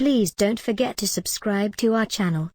Please don't forget to subscribe to our channel.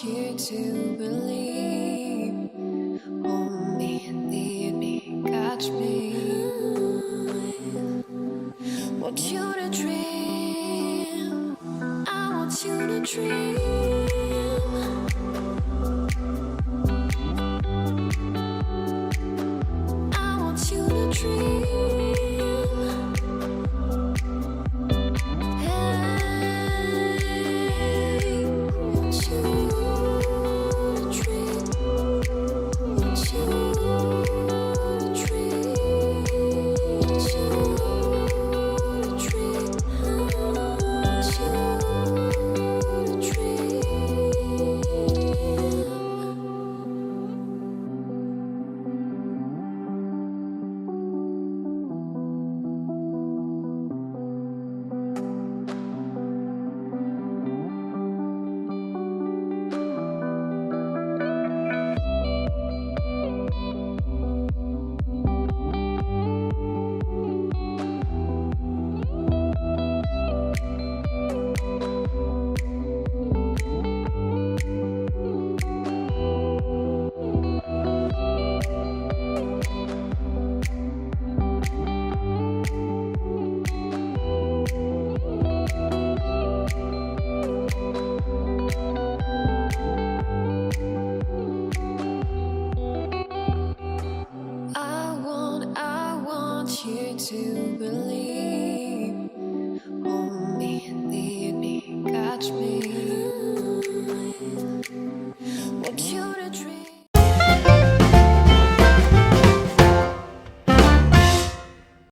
You to believe, hold me, lead me, catch me. Want you to dream, I want you to dream. I want you to dream. I want you to believe.